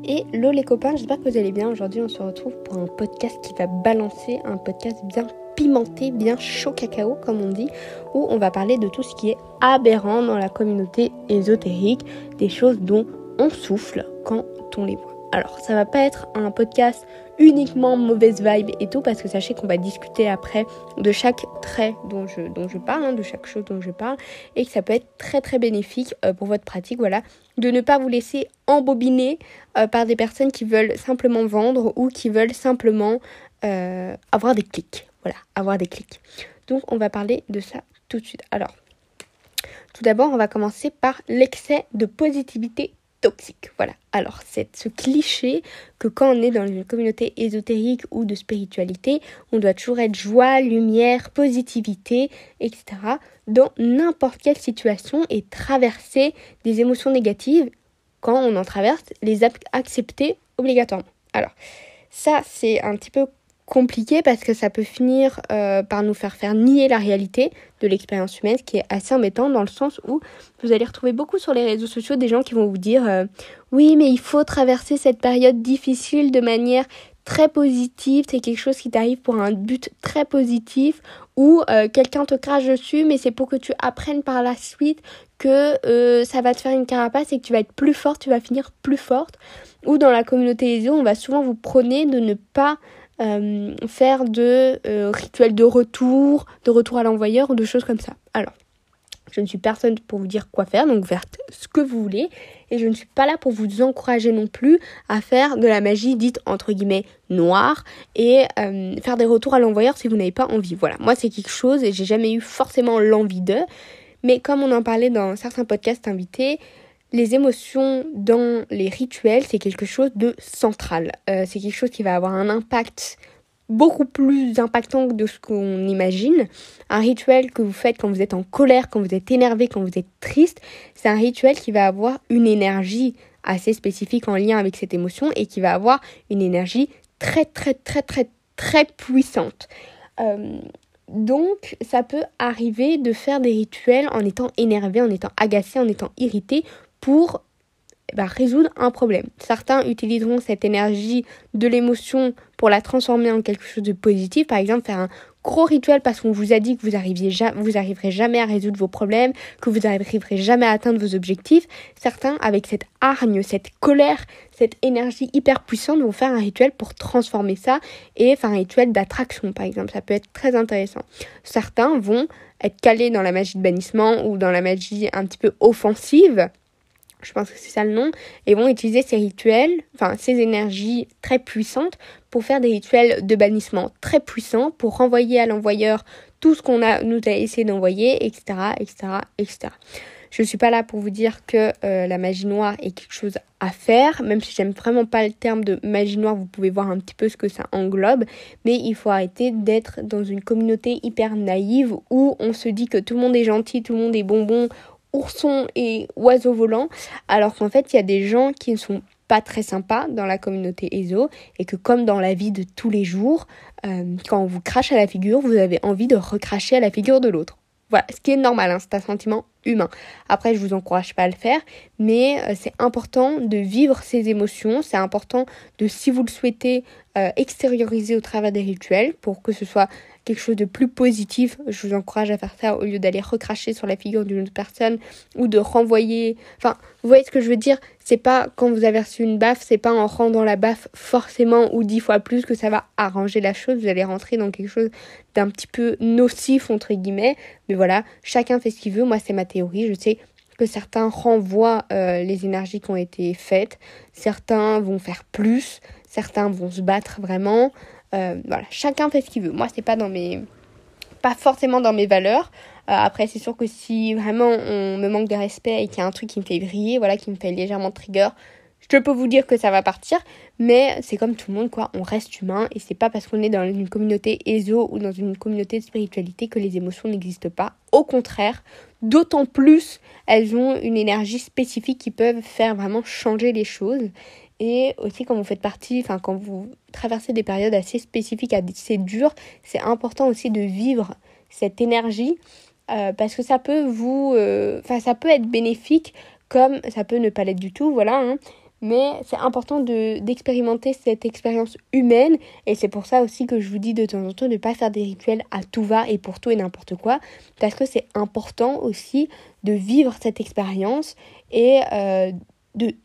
Hello les copains, j'espère que vous allez bien. Aujourd'hui on se retrouve pour un podcast qui va balancer, un podcast bien pimenté, bien chaud cacao comme on dit, où on va parler de tout ce qui est aberrant dans la communauté ésotérique, des choses dont on souffle quand on les voit. Alors ça va pas être un podcast uniquement mauvaise vibe et tout, parce que sachez qu'on va discuter après de chaque trait dont je parle, de chaque chose dont je parle, et que ça peut être très très bénéfique pour votre pratique, voilà, de ne pas vous laisser embobiner par des personnes qui veulent simplement vendre ou qui veulent simplement avoir des clics, voilà, avoir des clics. Donc on va parler de ça tout de suite. Alors, tout d'abord, on va commencer par l'excès de positivité toxique. Voilà. Alors, c'est ce cliché que quand on est dans une communauté ésotérique ou de spiritualité, on doit toujours être joie, lumière, positivité, etc. dans n'importe quelle situation et traverser des émotions négatives quand on en traverse, les accepter obligatoirement. Alors, ça, c'est un petit peu compliqué parce que ça peut finir par nous faire nier la réalité de l'expérience humaine, ce qui est assez embêtant dans le sens où vous allez retrouver beaucoup sur les réseaux sociaux des gens qui vont vous dire oui, mais il faut traverser cette période difficile de manière très positive, c'est quelque chose qui t'arrive pour un but très positif, ou quelqu'un te crache dessus mais c'est pour que tu apprennes par la suite que ça va te faire une carapace et que tu vas être plus forte, tu vas finir plus forte. Ou dans la communauté ESO, on va souvent vous prôner de ne pas faire de rituels de retour à l'envoyeur ou de choses comme ça. Alors, je ne suis personne pour vous dire quoi faire, donc faites ce que vous voulez. Et je ne suis pas là pour vous encourager non plus à faire de la magie dite entre guillemets noire et faire des retours à l'envoyeur si vous n'avez pas envie. Voilà, moi c'est quelque chose et j'ai jamais eu forcément l'envie de. Mais comme on en parlait dans certains podcasts invités, les émotions dans les rituels, c'est quelque chose de central. C'est quelque chose qui va avoir un impact beaucoup plus impactant que de ce qu'on imagine. Un rituel que vous faites quand vous êtes en colère, quand vous êtes énervé, quand vous êtes triste, c'est un rituel qui va avoir une énergie assez spécifique en lien avec cette émotion et qui va avoir une énergie très très très très très puissante. Donc, ça peut arriver de faire des rituels en étant énervé, en étant agacé, en étant irrité pour résoudre un problème. Certains utiliseront cette énergie de l'émotion pour la transformer en quelque chose de positif. Par exemple, faire un gros rituel parce qu'on vous a dit que vous arriverez jamais à résoudre vos problèmes, que vous n'arriverez jamais à atteindre vos objectifs. Certains, avec cette hargne, cette colère, cette énergie hyper puissante, vont faire un rituel pour transformer ça et faire un rituel d'attraction, par exemple. Ça peut être très intéressant. Certains vont être calés dans la magie de bannissement ou dans la magie un petit peu offensive, je pense que c'est ça le nom, et vont utiliser ces rituels, ces énergies très puissantes pour faire des rituels de bannissement très puissants, pour renvoyer à l'envoyeur tout ce nous a essayé d'envoyer, etc., etc., etc. Je ne suis pas là pour vous dire que la magie noire est quelque chose à faire, même si j'aime vraiment pas le terme de magie noire, vous pouvez voir un petit peu ce que ça englobe, mais il faut arrêter d'être dans une communauté hyper naïve où on se dit que tout le monde est gentil, tout le monde est bonbon, ourson et oiseau volant, alors qu'en fait il y a des gens qui ne sont pas très sympas dans la communauté ESO et que comme dans la vie de tous les jours, quand on vous crache à la figure, vous avez envie de recracher à la figure de l'autre. Voilà, ce qui est normal, c'est un sentiment humain. Après, je vous encourage pas à le faire, mais c'est important de vivre ces émotions, c'est important de, si vous le souhaitez, extérioriser au travers des rituels pour que ce soit quelque chose de plus positif. Je vous encourage à faire ça au lieu d'aller recracher sur la figure d'une autre personne ou de renvoyer. Enfin, vous voyez ce que je veux dire ? C'est pas quand vous avez reçu une baffe, c'est pas en rendant la baffe forcément ou 10 fois plus que ça va arranger la chose. Vous allez rentrer dans quelque chose d'un petit peu nocif entre guillemets. Mais voilà, chacun fait ce qu'il veut. Moi, c'est ma théorie. Je sais que certains renvoient les énergies qui ont été faites. Certains vont faire plus. Certains vont se battre vraiment. Voilà, chacun fait ce qu'il veut. Moi, c'est pas forcément dans mes valeurs. Après, c'est sûr que si vraiment on me manque de respect et qu'il y a un truc qui me fait vriller, voilà, qui me fait légèrement trigger, je peux vous dire que ça va partir. Mais c'est comme tout le monde, quoi. On reste humain et c'est pas parce qu'on est dans une communauté ESO ou dans une communauté de spiritualité que les émotions n'existent pas. Au contraire, d'autant plus, elles ont une énergie spécifique qui peuvent faire vraiment changer les choses. Et aussi quand vous faites partie, quand vous traversez des périodes assez spécifiques, assez dures, c'est important aussi de vivre cette énergie parce que ça peut ça peut être bénéfique comme ça peut ne pas l'être du tout, voilà. mais c'est important d'expérimenter cette expérience humaine, et c'est pour ça aussi que je vous dis de temps en temps de ne pas faire des rituels à tout va et pour tout et n'importe quoi, parce que c'est important aussi de vivre cette expérience et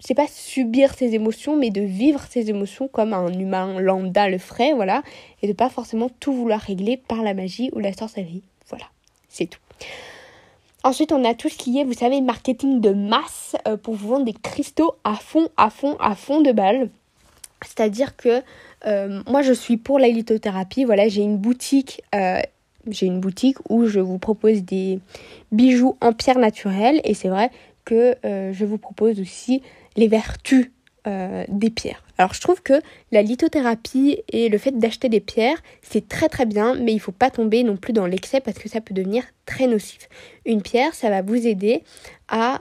c'est pas subir ses émotions, mais de vivre ses émotions comme un humain lambda le ferait, voilà, et de pas forcément tout vouloir régler par la magie ou la sorcellerie. Voilà, c'est tout. Ensuite, on a tout ce qui est, vous savez, marketing de masse pour vous vendre des cristaux à fond de balle. C'est-à-dire que moi, je suis pour la lithothérapie. Voilà, j'ai une boutique où je vous propose des bijoux en pierre naturelle. Et c'est vrai que je vous propose aussi les vertus des pierres. Alors je trouve que la lithothérapie et le fait d'acheter des pierres, c'est très très bien, mais il ne faut pas tomber non plus dans l'excès parce que ça peut devenir très nocif. Une pierre, ça va vous aider à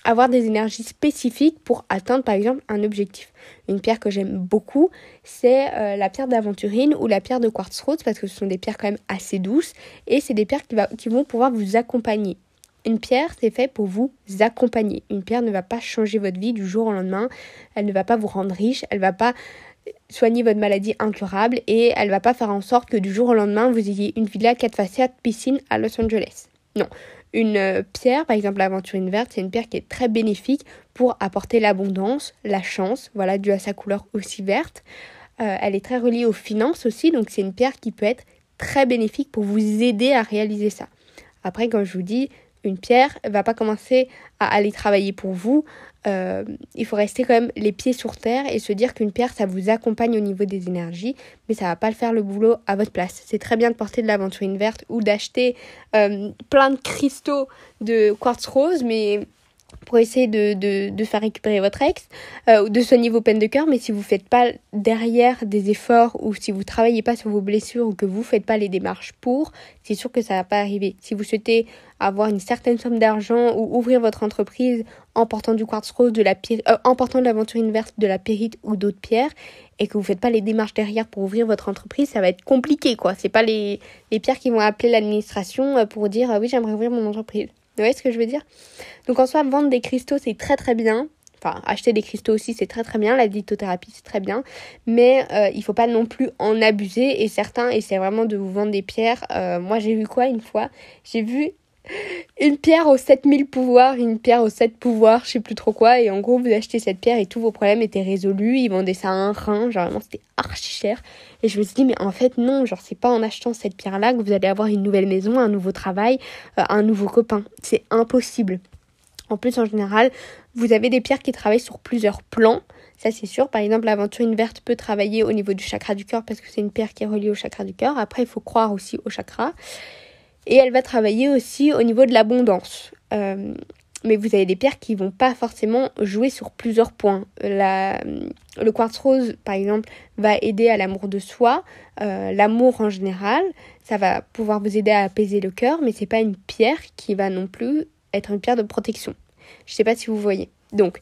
avoir des énergies spécifiques pour atteindre par exemple un objectif. Une pierre que j'aime beaucoup, c'est la pierre d'aventurine ou la pierre de quartz rose parce que ce sont des pierres quand même assez douces et c'est des pierres qui vont pouvoir vous accompagner. Une pierre, c'est fait pour vous accompagner. Une pierre ne va pas changer votre vie du jour au lendemain. Elle ne va pas vous rendre riche. Elle ne va pas soigner votre maladie incurable. Et elle ne va pas faire en sorte que du jour au lendemain, vous ayez une villa 4 façades, piscine à Los Angeles. Non. Une pierre, par exemple l'aventurine verte, c'est une pierre qui est très bénéfique pour apporter l'abondance, la chance, voilà, due à sa couleur aussi verte. Elle est très reliée aux finances aussi. Donc c'est une pierre qui peut être très bénéfique pour vous aider à réaliser ça. Après, comme je vous dis, une pierre ne va pas commencer à aller travailler pour vous. Il faut rester quand même les pieds sur terre et se dire qu'une pierre, ça vous accompagne au niveau des énergies, mais ça ne va pas le faire le boulot à votre place. C'est très bien de porter de l'aventurine verte ou d'acheter plein de cristaux de quartz rose, mais pour essayer de faire récupérer votre ex, ou de soigner vos peines de cœur, mais si vous ne faites pas derrière des efforts, ou si vous ne travaillez pas sur vos blessures, ou que vous ne faites pas les démarches pour, c'est sûr que ça ne va pas arriver. Si vous souhaitez avoir une certaine somme d'argent, ou ouvrir votre entreprise en portant du quartz rose, en portant de l'aventurine verte, de la pyrite ou d'autres pierres, et que vous ne faites pas les démarches derrière pour ouvrir votre entreprise, ça va être compliqué, quoi. C'est pas les pierres qui vont appeler l'administration pour dire « oui, j'aimerais ouvrir mon entreprise ». Vous voyez ce que je veux dire ? Donc en soi, vendre des cristaux, c'est très très bien. Enfin, acheter des cristaux aussi, c'est très très bien. La lithothérapie, c'est très bien. Mais il ne faut pas non plus en abuser. Et certains essaient vraiment de vous vendre des pierres. Moi, j'ai vu quoi une fois ? J'ai vu une pierre aux 7000 pouvoirs, une pierre aux 7 pouvoirs, je sais plus trop quoi. Et en gros, vous achetez cette pierre et tous vos problèmes étaient résolus. Ils vendaient ça à un rein. Genre vraiment, c'était archi cher. Et je me suis dit, mais en fait, non. Genre, c'est pas en achetant cette pierre-là que vous allez avoir une nouvelle maison, un nouveau travail, un nouveau copain. C'est impossible. En plus, en général, vous avez des pierres qui travaillent sur plusieurs plans. Ça, c'est sûr. Par exemple, l'aventurine verte peut travailler au niveau du chakra du cœur parce que c'est une pierre qui est reliée au chakra du cœur. Après, il faut croire aussi au chakra. Et elle va travailler aussi au niveau de l'abondance. Mais vous avez des pierres qui vont pas forcément jouer sur plusieurs points. Le quartz rose, par exemple, va aider à l'amour de soi, l'amour en général. Ça va pouvoir vous aider à apaiser le cœur, mais c'est pas une pierre qui va non plus être une pierre de protection. Je sais pas si vous voyez. Donc,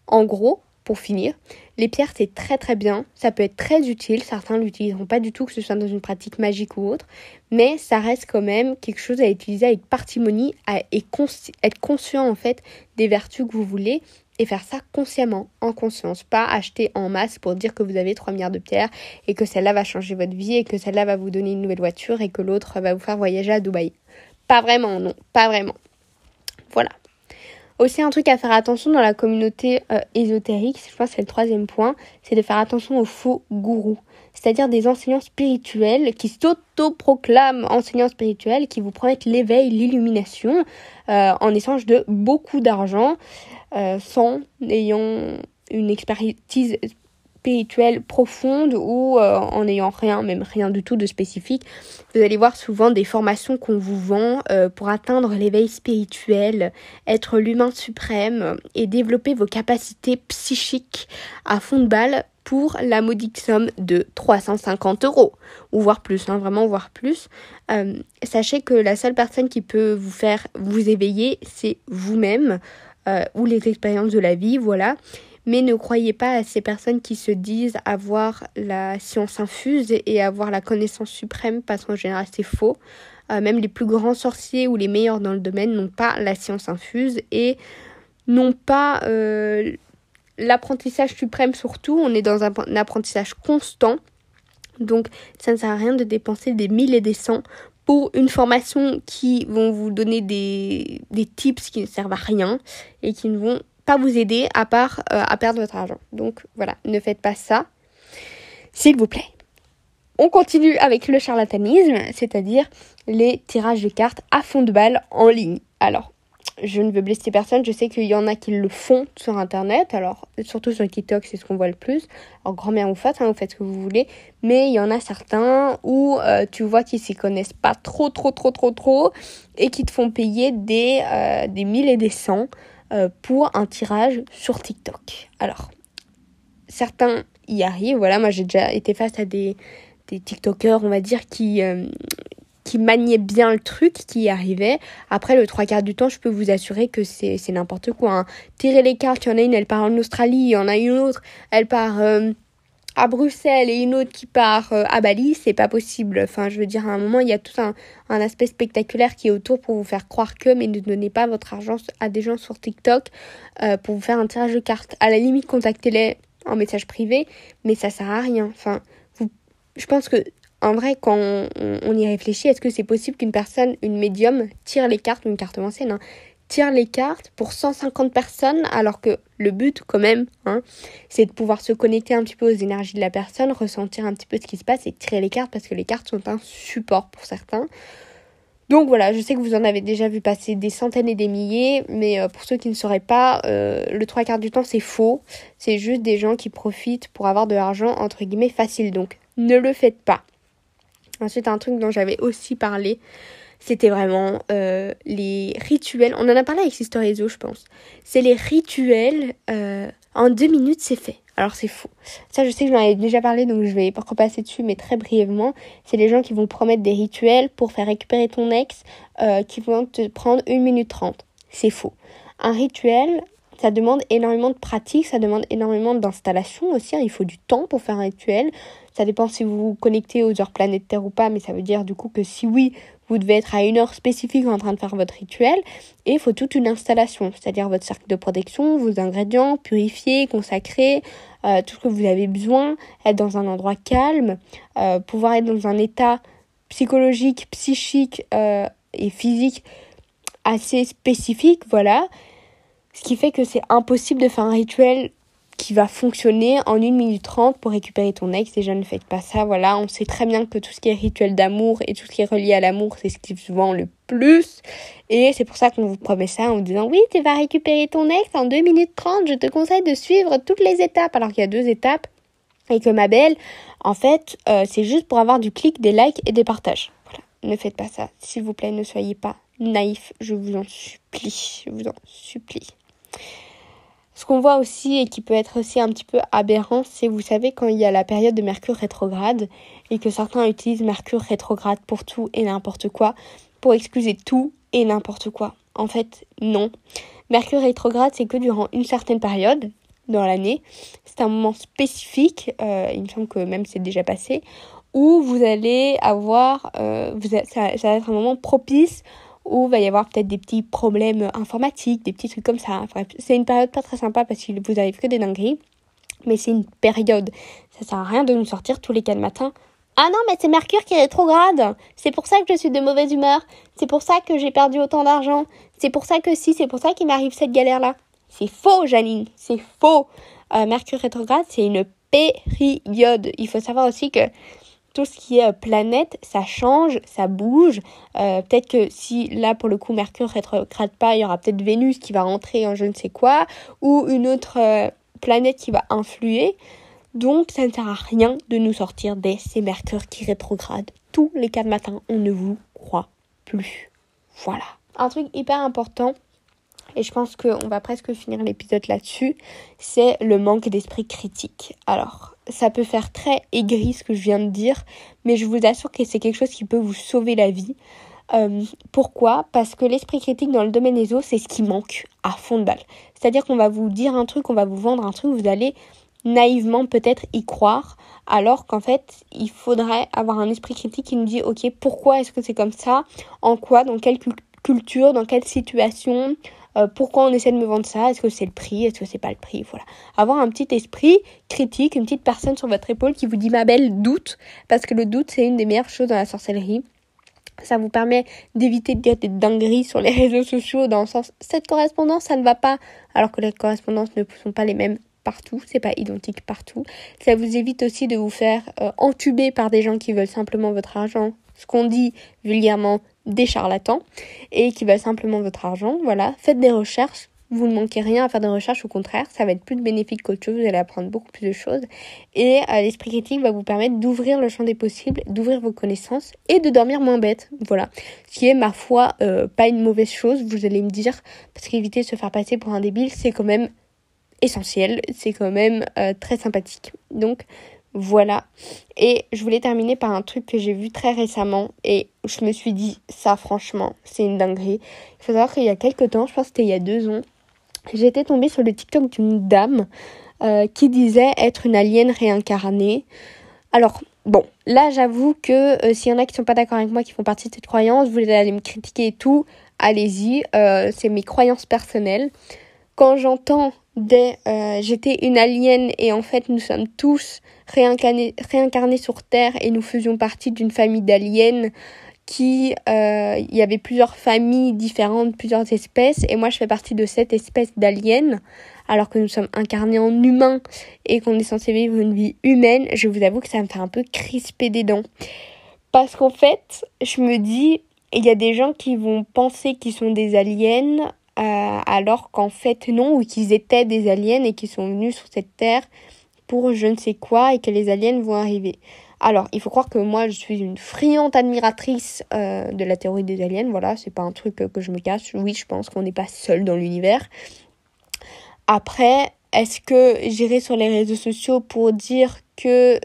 en gros, pour finir, les pierres, c'est très très bien. Ça peut être très utile. Certains ne l'utiliseront pas du tout, que ce soit dans une pratique magique ou autre. Mais ça reste quand même quelque chose à utiliser avec parcimonie et être conscient en fait des vertus que vous voulez et faire ça consciemment, en conscience. Pas acheter en masse pour dire que vous avez 3 milliards de pierres et que celle-là va changer votre vie et que celle-là va vous donner une nouvelle voiture et que l'autre va vous faire voyager à Dubaï. Pas vraiment, non. Pas vraiment. Voilà. Aussi, un truc à faire attention dans la communauté ésotérique, je pense que c'est le 3e point, c'est de faire attention aux faux gourous. C'est-à-dire des enseignants spirituels qui s'autoproclament enseignants spirituels, qui vous promettent l'éveil, l'illumination, en échange de beaucoup d'argent, sans ayant une expertise spirituelle profonde ou en n'ayant rien du tout de spécifique. Vous allez voir souvent des formations qu'on vous vend pour atteindre l'éveil spirituel, être l'humain suprême et développer vos capacités psychiques à fond de balle pour la modique somme de 350 €, ou voire plus, vraiment voire plus. Sachez que la seule personne qui peut vous faire vous éveiller, c'est vous-même ou les expériences de la vie, voilà. Mais ne croyez pas à ces personnes qui se disent avoir la science infuse et avoir la connaissance suprême, parce qu'en général c'est faux. Même les plus grands sorciers ou les meilleurs dans le domaine n'ont pas la science infuse et n'ont pas l'apprentissage suprême surtout, on est dans un apprentissage constant. Donc ça ne sert à rien de dépenser des 1000 et des 100 pour une formation qui vont vous donner des tips qui ne servent à rien et qui ne vont pas vous aider à part à perdre votre argent. Donc voilà, ne faites pas ça, s'il vous plaît. On continue avec le charlatanisme, c'est-à-dire les tirages de cartes à fond de balle en ligne. Alors, je ne veux blesser personne, je sais qu'il y en a qui le font sur internet, alors surtout sur TikTok, c'est ce qu'on voit le plus. Alors grand bien vous faites ce que vous voulez, mais il y en a certains où tu vois qu'ils s'y connaissent pas trop et qui te font payer des 1000 et des 100 pour un tirage sur TikTok. Alors, certains y arrivent, voilà, moi j'ai déjà été face à des TikTokers, on va dire, qui maniaient bien le truc, qui y arrivaient. Après, le 3/4 du temps, je peux vous assurer que c'est n'importe quoi. Hein. Tirer les cartes, il y en a une, elle part en Australie, il y en a une autre, elle part à Bruxelles et une autre qui part à Bali, c'est pas possible. Enfin, je veux dire, à un moment, il y a tout un aspect spectaculaire qui est autour pour vous faire croire que, mais ne donnez pas votre argent à des gens sur TikTok pour vous faire un tirage de cartes. À la limite, contactez-les en message privé, mais ça sert à rien. Enfin, je pense que en vrai, quand on y réfléchit, est-ce que c'est possible qu'une personne, une médium, tire les cartes, ou une cartomancienne, tire les cartes pour 150 personnes, alors que le but, quand même, c'est de pouvoir se connecter un petit peu aux énergies de la personne, ressentir un petit peu ce qui se passe et tirer les cartes, parce que les cartes sont un support pour certains. Donc voilà, je sais que vous en avez déjà vu passer des centaines et des milliers, mais pour ceux qui ne sauraient pas, le 3/4 du temps, c'est faux. C'est juste des gens qui profitent pour avoir de l'argent, entre guillemets, facile. Donc, ne le faites pas. Ensuite, un truc dont j'avais aussi parlé, c'était vraiment les rituels. On en a parlé avec Sister Ezo, je pense. C'est les rituels, en 2 minutes, c'est fait. Alors, c'est faux. Ça, je sais que j'en avais déjà parlé, donc je vais pas repasser dessus, mais très brièvement. C'est les gens qui vont promettre des rituels pour faire récupérer ton ex, qui vont te prendre 1 minute 30. C'est faux. Un rituel, ça demande énormément de pratique, ça demande énormément d'installation aussi. Il faut du temps pour faire un rituel. Ça dépend si vous vous connectez aux heures planétaires ou pas, mais ça veut dire du coup que si oui, vous devez être à une heure spécifique en train de faire votre rituel. Et il faut toute une installation, c'est-à-dire votre cercle de protection, vos ingrédients, purifiés, consacrés, tout ce que vous avez besoin, être dans un endroit calme, pouvoir être dans un état psychologique, psychique et physique assez spécifique, voilà. Ce qui fait que c'est impossible de faire un rituel qui va fonctionner en 1 minute 30 pour récupérer ton ex. Déjà, ne faites pas ça, voilà. On sait très bien que tout ce qui est rituel d'amour et tout ce qui est relié à l'amour, c'est ce qui se vend le plus. Et c'est pour ça qu'on vous promet ça en vous disant « Oui, tu vas récupérer ton ex en 2 minutes 30. Je te conseille de suivre toutes les étapes. » Alors qu'il y a 2 étapes. Et que ma belle, en fait, c'est juste pour avoir du clic, des likes et des partages. Voilà. Ne faites pas ça. S'il vous plaît, ne soyez pas naïfs. Je vous en supplie. Je vous en supplie. Ce qu'on voit aussi et qui peut être aussi un petit peu aberrant, c'est, vous savez, quand il y a la période de Mercure rétrograde et que certains utilisent Mercure rétrograde pour tout et n'importe quoi, pour excuser tout et n'importe quoi. En fait, non. Mercure rétrograde, c'est que durant une certaine période dans l'année. C'est un moment spécifique, il me semble que même c'est déjà passé, où vous allez avoir, ça va être un moment propice où il va y avoir peut-être des petits problèmes informatiques, des petits trucs comme ça. Enfin, c'est une période pas très sympa parce qu'il vous arrive que des dingueries, mais c'est une période. Ça sert à rien de nous sortir tous les 4 matins. Ah non, mais c'est Mercure qui est rétrograde. C'est pour ça que je suis de mauvaise humeur. C'est pour ça que j'ai perdu autant d'argent. C'est pour ça que c'est pour ça qu'il m'arrive cette galère-là. C'est faux, Janine, c'est faux. Mercure rétrograde, c'est une période. Il faut savoir aussi que tout ce qui est planète, ça change, ça bouge. Peut-être que si là, pour le coup, Mercure rétrograde pas, il y aura peut-être Vénus qui va rentrer en je ne sais quoi, ou une autre planète qui va influer. Donc, ça ne sert à rien de nous sortir des c'est Mercure qui rétrograde. Tous les 4 matins, on ne vous croit plus. Voilà. Un truc hyper important, et je pense qu'on va presque finir l'épisode là-dessus, c'est le manque d'esprit critique. Alors, ça peut faire très aigri ce que je viens de dire, mais je vous assure que c'est quelque chose qui peut vous sauver la vie. Pourquoi ? Parce que l'esprit critique dans le domaine des eaux, c'est ce qui manque à fond de balle. C'est-à-dire qu'on va vous dire un truc, on va vous vendre un truc, vous allez naïvement peut-être y croire, alors qu'en fait, il faudrait avoir un esprit critique qui nous dit « Ok, pourquoi est-ce que c'est comme ça ? En quoi ? Dans quelle culture, dans quelle situation, pourquoi on essaie de me vendre ça, est-ce que c'est le prix, est-ce que c'est pas le prix, voilà. Avoir un petit esprit critique, une petite personne sur votre épaule qui vous dit ma belle, doute, parce que le doute c'est une des meilleures choses dans la sorcellerie. Ça vous permet d'éviter de dire des dingueries sur les réseaux sociaux dans le sens cette correspondance ça ne va pas, alors que les correspondances ne sont pas les mêmes partout, c'est pas identique partout. Ça vous évite aussi de vous faire entuber par des gens qui veulent simplement votre argent, ce qu'on dit vulgairement des charlatans, et qui veulent simplement votre argent. Voilà, faites des recherches, vous ne manquez rien à faire des recherches, au contraire, ça va être plus bénéfique qu'autre chose, vous allez apprendre beaucoup plus de choses. Et l'esprit critique va vous permettre d'ouvrir le champ des possibles, d'ouvrir vos connaissances et de dormir moins bête. Voilà, ce qui est, ma foi, pas une mauvaise chose, vous allez me dire, parce qu'éviter de se faire passer pour un débile, c'est quand même essentiel, c'est quand même très sympathique. Donc voilà, et je voulais terminer par un truc que j'ai vu très récemment et je me suis dit, ça franchement, c'est une dinguerie. Il faut savoir qu'il y a quelques temps, je pense que c'était il y a 2 ans, j'étais tombée sur le TikTok d'une dame qui disait être une alien réincarnée. Alors, bon, là j'avoue que s'il y en a qui sont pas d'accord avec moi, qui font partie de cette croyance, vous allez me critiquer et tout, allez-y, c'est mes croyances personnelles. Quand j'entends j'étais une alien et en fait nous sommes tous réincarnés sur Terre et nous faisions partie d'une famille d'aliens il y avait plusieurs familles différentes, plusieurs espèces, et moi je fais partie de cette espèce d'aliens, alors que nous sommes incarnés en humains et qu'on est censé vivre une vie humaine. Je vous avoue que ça me fait un peu crisper des dents. Parce qu'en fait, je me dis, il y a des gens qui vont penser qu'ils sont des aliens, alors qu'en fait non, ou qu'ils étaient des aliens et qu'ils sont venus sur cette terre pour je ne sais quoi et que les aliens vont arriver. Alors, il faut croire que moi, je suis une friande admiratrice de la théorie des aliens. Voilà, c'est pas un truc que je me cache. Oui, je pense qu'on n'est pas seul dans l'univers. Après, est-ce que j'irai sur les réseaux sociaux pour dire que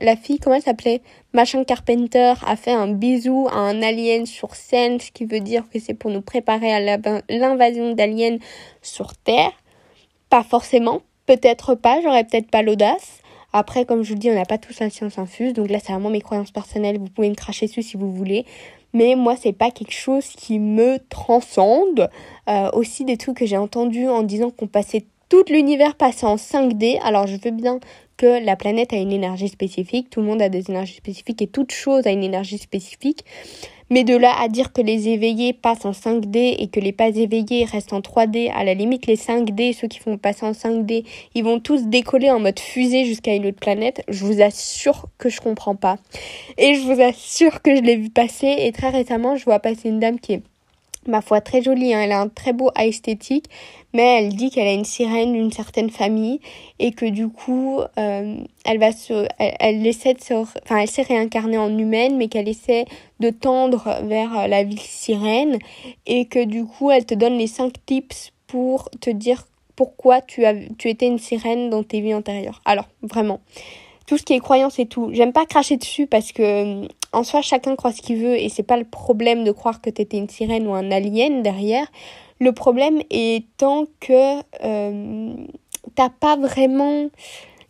la fille, comment elle s'appelait, Machin Carpenter, a fait un bisou à un alien sur scène, ce qui veut dire que c'est pour nous préparer à l'invasion d'aliens sur Terre? Pas forcément, peut-être pas, j'aurais peut-être pas l'audace. Après, comme je vous le dis, on n'a pas tous la science infuse, donc là c'est vraiment mes croyances personnelles, vous pouvez me cracher dessus si vous voulez, mais moi c'est pas quelque chose qui me transcende. Aussi des trucs que j'ai entendus en disant qu'on passait tout l'univers passé en 5D, alors je veux bien que la planète a une énergie spécifique, tout le monde a des énergies spécifiques et toute chose a une énergie spécifique. Mais de là à dire que les éveillés passent en 5D et que les pas éveillés restent en 3D, à la limite les 5D, ceux qui font passer en 5D, ils vont tous décoller en mode fusée jusqu'à une autre planète, je vous assure que je comprends pas. Et je vous assure que je l'ai vu passer, et très récemment je vois passer une dame qui est, ma foi, très jolie, hein. Elle a un très beau œil esthétique, mais elle dit qu'elle a une sirène d'une certaine famille et que du coup, elle s'est réincarnée en humaine, mais qu'elle essaie de tendre vers la vie sirène et que du coup, elle te donne les 5 tips pour te dire pourquoi tu étais une sirène dans tes vies antérieures. Alors, vraiment, tout ce qui est croyance et tout, j'aime pas cracher dessus parce que en soi chacun croit ce qu'il veut et c'est pas le problème de croire que t'étais une sirène ou un alien derrière. Le problème étant que t'as pas vraiment,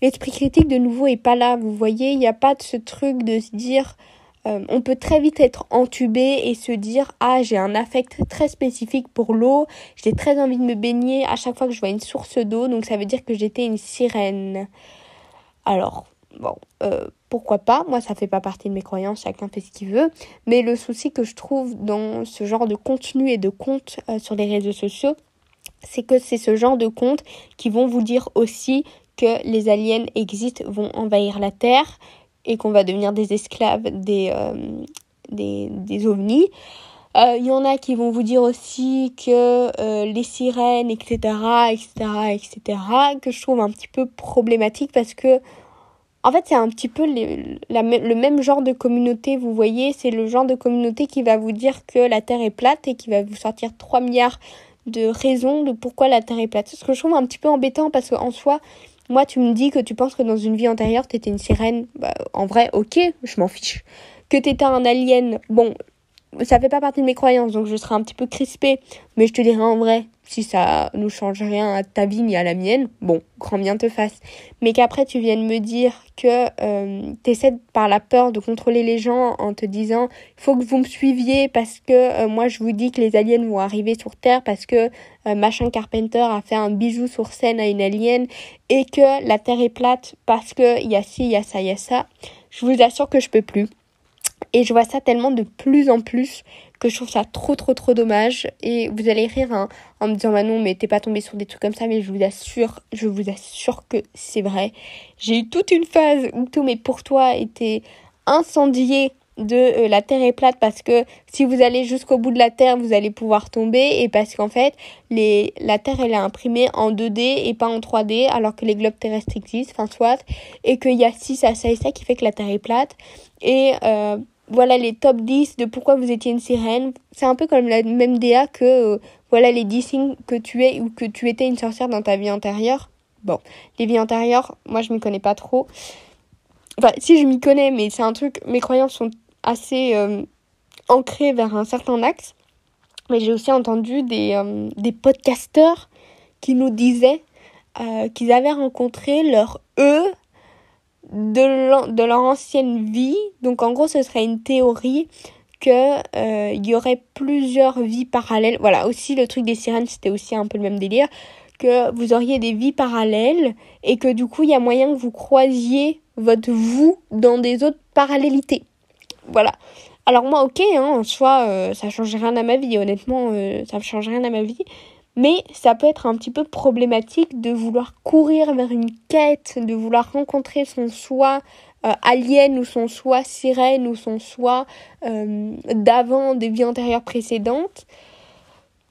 l'esprit critique de nouveau est pas là, vous voyez, il y a pas de ce truc de se dire on peut très vite être entubé et se dire ah j'ai un affect très spécifique pour l'eau, j'ai très envie de me baigner à chaque fois que je vois une source d'eau, donc ça veut dire que j'étais une sirène. Alors bon, pourquoi pas, moi ça fait pas partie de mes croyances, chacun fait ce qu'il veut, mais le souci que je trouve dans ce genre de contenu et de comptes sur les réseaux sociaux, c'est que c'est ce genre de comptes qui vont vous dire aussi que les aliens existent, vont envahir la Terre et qu'on va devenir des esclaves des ovnis. Il y en a qui vont vous dire aussi que les sirènes, etc., que je trouve un petit peu problématique parce que en fait, c'est un petit peu le même genre de communauté, vous voyez, c'est le genre de communauté qui va vous dire que la Terre est plate et qui va vous sortir 3 milliards de raisons de pourquoi la Terre est plate. Ce que je trouve un petit peu embêtant parce qu'en soi, moi, tu me dis que tu penses que dans une vie antérieure, t'étais une sirène. Bah, en vrai, ok, je m'en fiche. Que t'étais un alien, bon, ça fait pas partie de mes croyances, donc je serai un petit peu crispée, mais je te dirai en vrai, si ça nous change rien à ta vie ni à la mienne, bon, grand bien te fasse. Mais qu'après tu viennes me dire que t'essaies par la peur de contrôler les gens en te disant il faut que vous me suiviez parce que moi je vous dis que les aliens vont arriver sur Terre parce que machin Carpenter a fait un bijou sur scène à une alien et que la Terre est plate parce que il y a ci, il y a ça, il y a ça. Je vous assure que je peux plus. Et je vois ça tellement de plus en plus que je trouve ça trop dommage. Et vous allez rire en me disant bah non mais t'es pas tombé sur des trucs comme ça, mais je vous assure que c'est vrai. J'ai eu toute une phase où tous mes pourtois étaient incendiés de la Terre est plate parce que si vous allez jusqu'au bout de la Terre vous allez pouvoir tomber, et parce qu'en fait la Terre elle est imprimée en 2D et pas en 3D alors que les globes terrestres existent, enfin soit, et qu'il y a ci, ça et ça qui fait que la Terre est plate. Et voilà les top 10 de pourquoi vous étiez une sirène. C'est un peu comme la même DA que voilà les 10 signes que tu es ou que tu étais une sorcière dans ta vie antérieure. Bon, les vies antérieures, moi je m'y connais pas trop. Enfin, si je m'y connais, mais c'est un truc, mes croyances sont assez ancrées vers un certain axe. Mais j'ai aussi entendu des podcasteurs qui nous disaient qu'ils avaient rencontré leur eux de leur ancienne vie. Donc en gros ce serait une théorie que y aurait plusieurs vies parallèles. Voilà, aussi le truc des sirènes, c'était aussi un peu le même délire, que vous auriez des vies parallèles et que du coup il y a moyen que vous croisiez votre vous dans des autres parallélités. Voilà. Alors moi ok, en soi ça change rien à ma vie, honnêtement ça ne change rien à ma vie. Mais ça peut être un petit peu problématique de vouloir courir vers une quête, de vouloir rencontrer son soi alien ou son soi sirène ou son soi d'avant des vies antérieures précédentes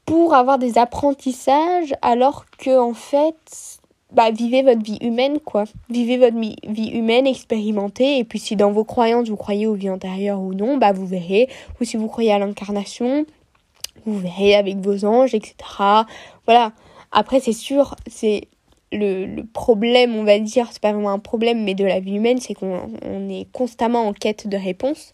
pour avoir des apprentissages, alors que en fait, vivez votre vie humaine, quoi. Vivez votre vie humaine, expérimentez, et puis si dans vos croyances vous croyez aux vies antérieures ou non, vous verrez. Ou si vous croyez à l'incarnation, vous verrez avec vos anges, etc. Voilà. Après, c'est sûr, c'est le problème, on va dire, c'est pas vraiment un problème, mais de la vie humaine, c'est qu'on est constamment en quête de réponses.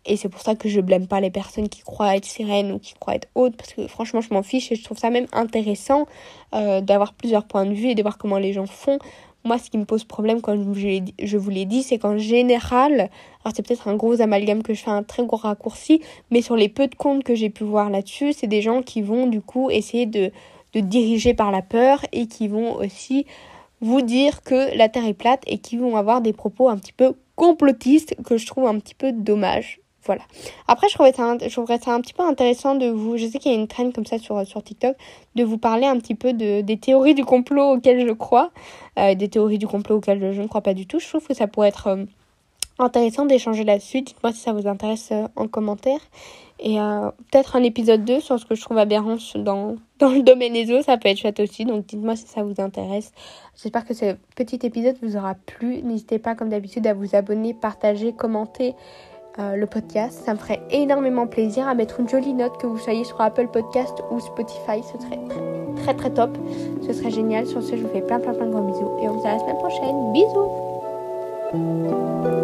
Et c'est pour ça que je blâme pas les personnes qui croient être sirènes ou qui croient être autres, parce que franchement, je m'en fiche et je trouve ça même intéressant d'avoir plusieurs points de vue et de voir comment les gens font. Moi, ce qui me pose problème, comme je vous l'ai dit, c'est qu'en général, alors c'est peut-être un gros amalgame que je fais, un très gros raccourci, mais sur les peu de comptes que j'ai pu voir là-dessus, c'est des gens qui vont du coup essayer de diriger par la peur et qui vont aussi vous dire que la Terre est plate et qui vont avoir des propos un petit peu complotistes que je trouve un petit peu dommage. Voilà. Après, je trouverais ça un petit peu intéressant de vous... Je sais qu'il y a une trend comme ça sur TikTok, de vous parler un petit peu des théories du complot auxquelles je crois. Des théories du complot auxquelles je ne crois pas du tout. Je trouve que ça pourrait être intéressant d'échanger là-dessus. Dites-moi si ça vous intéresse en commentaire. Et peut-être un épisode 2 sur ce que je trouve aberrant dans le domaine ESO. Ça peut être chouette aussi. Donc dites-moi si ça vous intéresse. J'espère que ce petit épisode vous aura plu. N'hésitez pas, comme d'habitude, à vous abonner, partager, commenter le podcast. Ça me ferait énormément plaisir, à mettre une jolie note, que vous soyez sur Apple Podcast ou Spotify. Ce serait très top. Ce serait génial. Sur ce, je vous fais plein de gros bisous. Et on se dit à la semaine prochaine. Bisous!